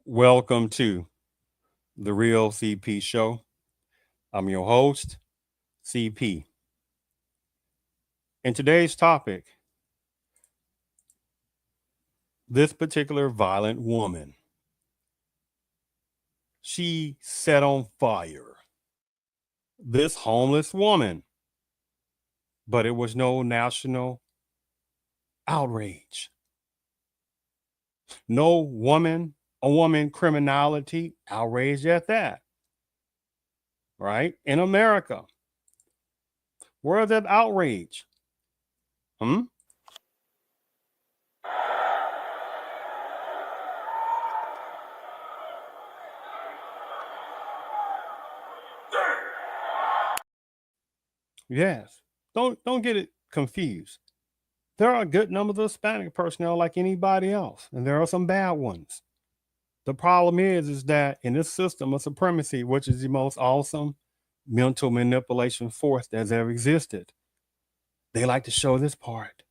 Welcome to the Real CP Show. I'm your host, CP. And today's topic, this particular violent woman, she set on fire this homeless woman, but it was no national outrage. No woman criminality outrage at that, right? In America, where's that outrage? Hmm? Yes. Don't get it confused. There are a good number of Hispanic personnel like anybody else, and there are some bad ones. The problem is that in this system of supremacy, which is the most awesome mental manipulation force that's ever existed, they like to show this part.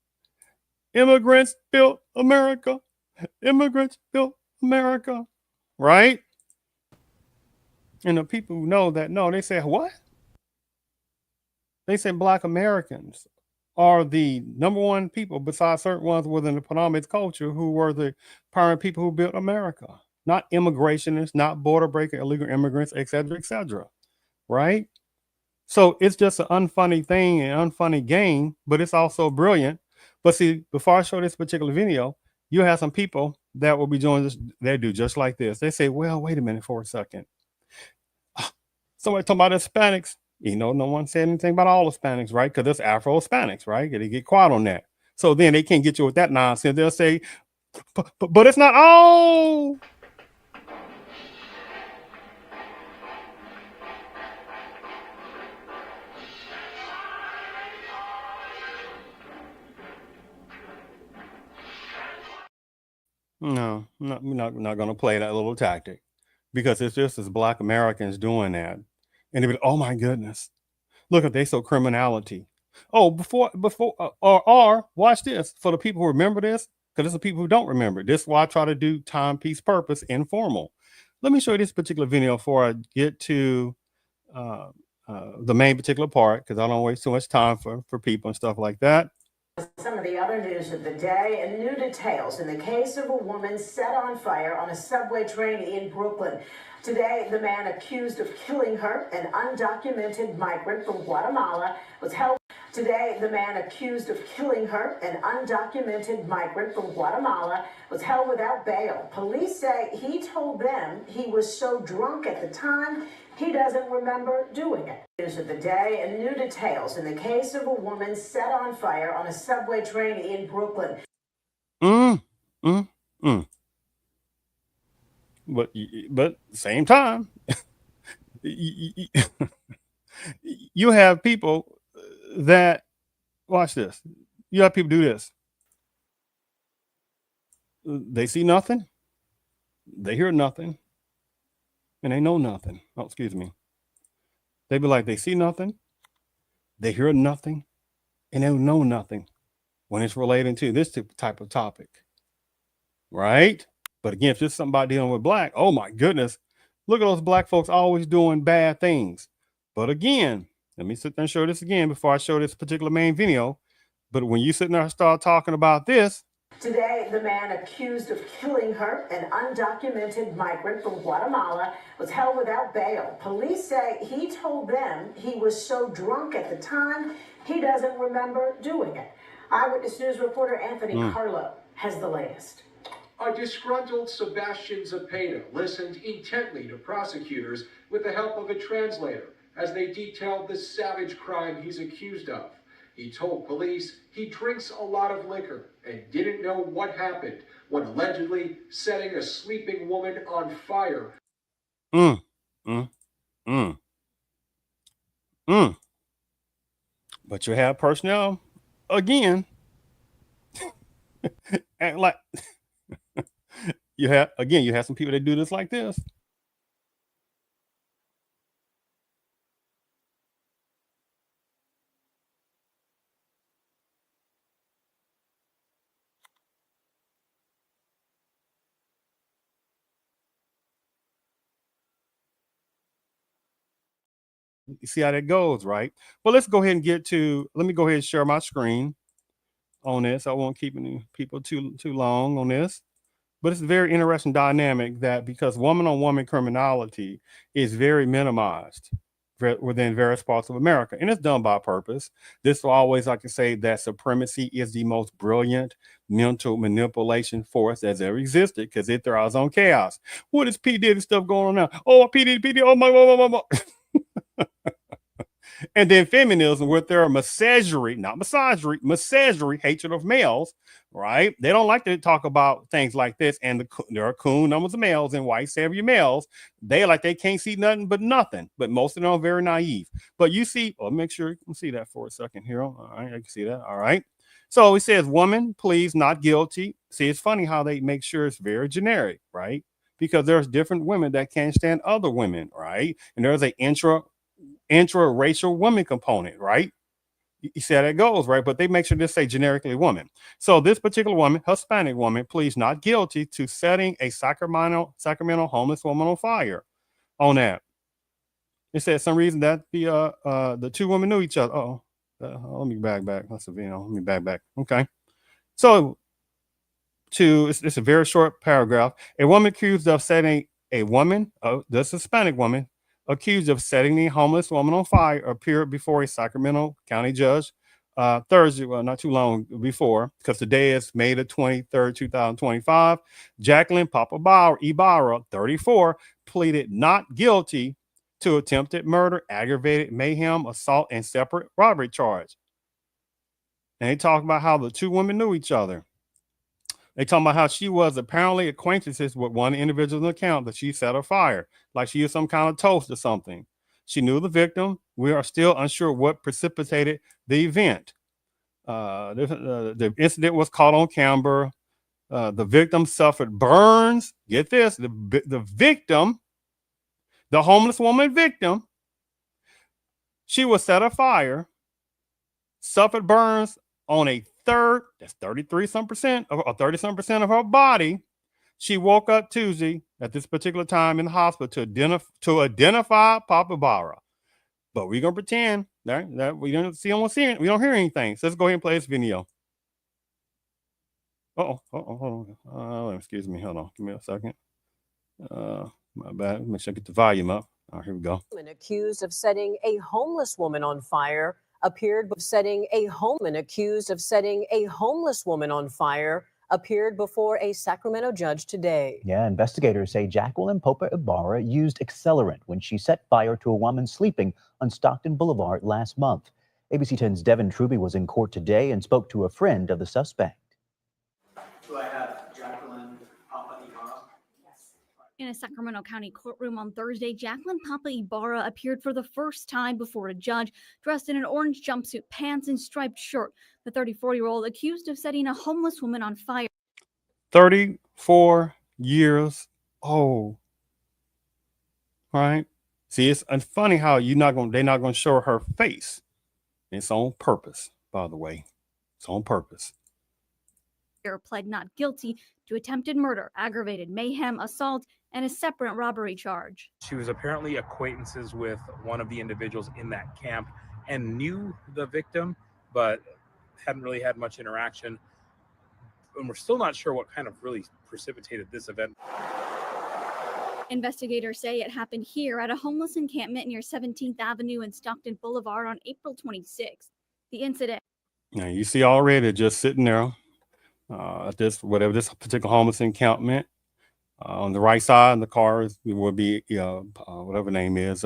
Immigrants built America. Immigrants built America. Right? And the people who know that, no, they say, what? They say Black Americans are the number one people besides certain ones within the predominant culture who were the primary people who built America. Not immigrationists, not border breaker, illegal immigrants, et cetera, right? So it's just an unfunny thing and unfunny game, but it's also brilliant. But see, before I show this particular video, you have some people that will be doing this. They do just like this. They say, well, wait a minute for a second. Somebody talking about Hispanics. No one said anything about all Hispanics, right? Because it's Afro Hispanics, right? They get quiet on that. So then they can't get you with that nonsense. They'll say, but it's not all. No, we're not going to play that little tactic because it's just as Black Americans doing that. And they be like, oh my goodness, look at they so criminality. Oh, before or watch this for the people who remember this, because there's the people who don't remember. This is why I try to do time, peace, purpose, informal. Let me show you this particular video before I get to uh, the main particular part, because I don't waste too much time for people and stuff like that. Some of the other news of the day and new details in the case of a woman set on fire on a subway train in Brooklyn. Today, the man accused of killing her, an undocumented migrant from Guatemala, was held. Today, the man accused of killing her, an undocumented migrant from Guatemala, was held without bail. Police say he told them he was so drunk at the time he doesn't remember doing it. News of the day and new details in the case of a woman set on fire on a subway train in Brooklyn. But same time, you have people that watch this. You have people do this. They see nothing, they hear nothing, and they know nothing. Oh, excuse me. They be like, they see nothing, they hear nothing, and they know nothing when it's relating to this type of topic, right? But again, if it's somebody dealing with Black, oh my goodness, look at those Black folks always doing bad things. But again, let me sit there and show this again before I show this particular main video. But when you sit there and start talking about this, today, the man accused of killing her, an undocumented migrant from Guatemala, was held without bail. Police say he told them he was so drunk at the time he doesn't remember doing it. Eyewitness News reporter Anthony Carlo has the latest. A disgruntled Sebastian Zepeda listened intently to prosecutors with the help of a translator as they detailed the savage crime he's accused of. He told police he drinks a lot of liquor and didn't know what happened when allegedly setting a sleeping woman on fire. But you have personnel again, and like you have some people that do this like this. You see how that goes, right? Well, let's go ahead and let me go ahead and share my screen on this. I won't keep any people too long on this. But it's a very interesting dynamic that because woman on woman criminality is very minimized within various parts of America, and it's done by purpose. This will always like to say that supremacy is the most brilliant mental manipulation force that's ever existed because it thrives on chaos. What is P Diddy stuff going on now? Oh, P Diddy, oh my. And then feminism with their misandry, not misogyny, misandry, hatred of males, right? They don't like to talk about things like this. And there are coon numbers of males and white savior males. They can't see nothing but nothing. But most of them are very naive. But you see, make sure you can see that for a second here. All right, I can see that. All right. So it says, woman, please, not guilty. See, it's funny how they make sure it's very generic, right? Because there's different women that can't stand other women, right? And there's an intra-racial woman component, right? You see how that goes, right? But they make sure to say generically woman. So this particular woman, Hispanic woman, pleads not guilty to setting a Sacramento homeless woman on fire. On that, it said some reason that the two women knew each other. Let me back. Let me back. Okay, so it's a very short paragraph. A woman accused of setting this Hispanic woman accused of setting the homeless woman on fire appeared before a Sacramento County judge Thursday, well, not too long before, because today is May the 23rd, 2025. Jacqueline Ibarra, 34, pleaded not guilty to attempted murder, aggravated mayhem, assault, and separate robbery charge. And they talk about how the two women knew each other. They talking about how she was apparently acquaintances with one individual's account that she set afire, like she was some kind of toast or something. She knew the victim. We are still unsure what precipitated the event. The incident was caught on camera. The victim suffered burns. Get this: the victim, the homeless woman victim, she was set afire, suffered burns on a third, that's 33 some percent or 30 some percent of her body. She woke up Tuesday at this particular time in the hospital to identify Papa Barra. But we're gonna pretend that we don't see we don't hear anything. So let's go ahead and play this video. Hold on. Excuse me. Hold on. Give me a second. My bad. Make sure I get the volume up. All right, here we go. Accused of setting a homeless woman on fire appeared before a Sacramento judge today. Yeah, investigators say Jacqueline Popa Ibarra used accelerant when she set fire to a woman sleeping on Stockton Boulevard last month. ABC 10's Devin Truby was in court today and spoke to a friend of the suspect. Do I have Jacqueline Popa Ibarra? Yes. In a Sacramento County courtroom on Thursday, Jacqueline Popa Ibarra appeared for the first time before a judge, dressed in an orange jumpsuit, pants, and striped shirt. The 34-year-old accused of setting a homeless woman on fire. 34 years old. Right? See, it's funny how they're not gonna show her face. It's on purpose, by the way. It's on purpose. Pled not guilty to attempted murder, aggravated mayhem, assault, and a separate robbery charge. She was apparently acquaintances with one of the individuals in that camp and knew the victim, but hadn't really had much interaction. And we're still not sure what kind of really precipitated this event. Investigators say it happened here at a homeless encampment near 17th Avenue and Stockton Boulevard on April 26th. The incident. Now you see already just sitting there at this particular homeless encampment. On the right side, the car would be whatever name is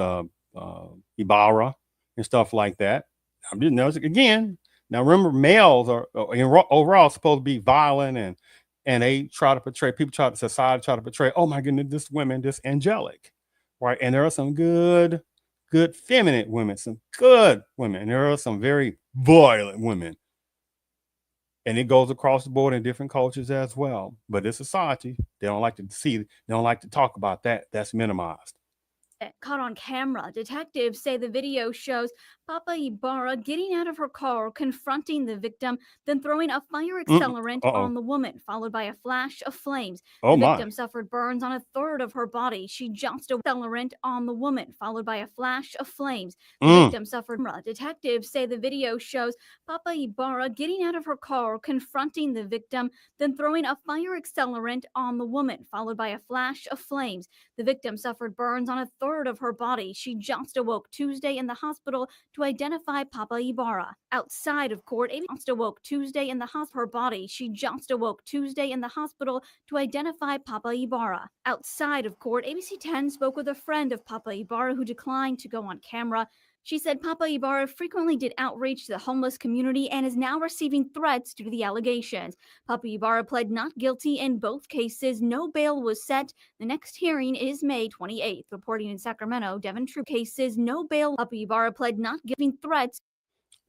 Ibarra and stuff like that. Again, now remember, males are overall supposed to be violent and they try to portray, society try to portray, oh my goodness, this women, this angelic, right? And there are some good feminine women, some good women, and there are some very violent women. And it goes across the board in different cultures as well. But in society, they don't like to talk about that. That's minimized. Caught on camera. Detectives say the video shows Papa Ibarra getting out of her car, confronting the victim, then throwing a fire accelerant Uh-oh. on the woman, followed by a flash of flames. Oh, The my. victim suffered burns on a third of her body. She jumped accelerant on the woman, followed by a flash of flames. The victim suffered. Detectives say the video shows Papa Ibarra getting out of her car, confronting the victim, then throwing a fire accelerant on the woman, followed by a flash of flames. The victim suffered burns on a third of her body. She just awoke Tuesday in the hospital to identify Papa Ibarra. Outside of court, ABC just awoke Tuesday in the hospital. Her body. She just awoke Tuesday in the hospital to identify Papa Ibarra. Outside of court, ABC 10 spoke with a friend of Papa Ibarra who declined to go on camera. She said Papa Ibarra frequently did outreach to the homeless community and is now receiving threats due to the allegations. Papa Ibarra pled not guilty in both cases. No bail was set. The next hearing is May 28th. Reporting in Sacramento, Devin True. Cases, no bail. Papa Ibarra pled not giving threats.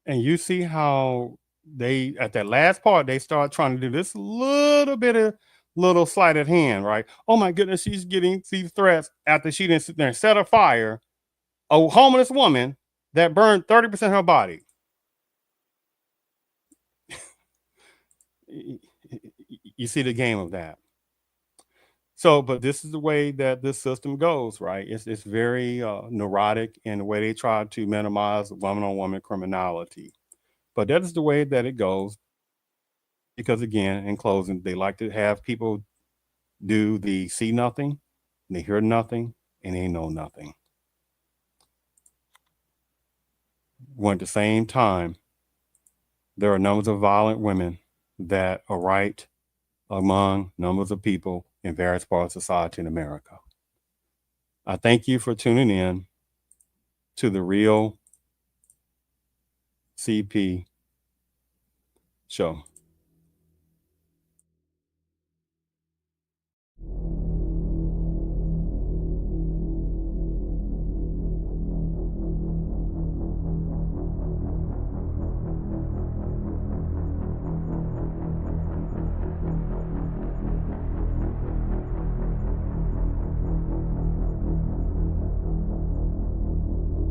And you see how they, at that last part, they start trying to do this little bit of little sleight of hand, right? Oh my goodness, she's getting these threats after she didn't sit there and set a fire, a homeless woman that burned 30% of her body. You see the game of that. So, but this is the way that this system goes, right? It's very neurotic in the way they try to minimize woman-on-woman criminality. But that is the way that it goes. Because again, in closing, they like to have people do the see nothing, they hear nothing, and they know nothing. When at the same time, there are numbers of violent women that are right among numbers of people in various parts of society in America. I thank you for tuning in to the Real CP Show.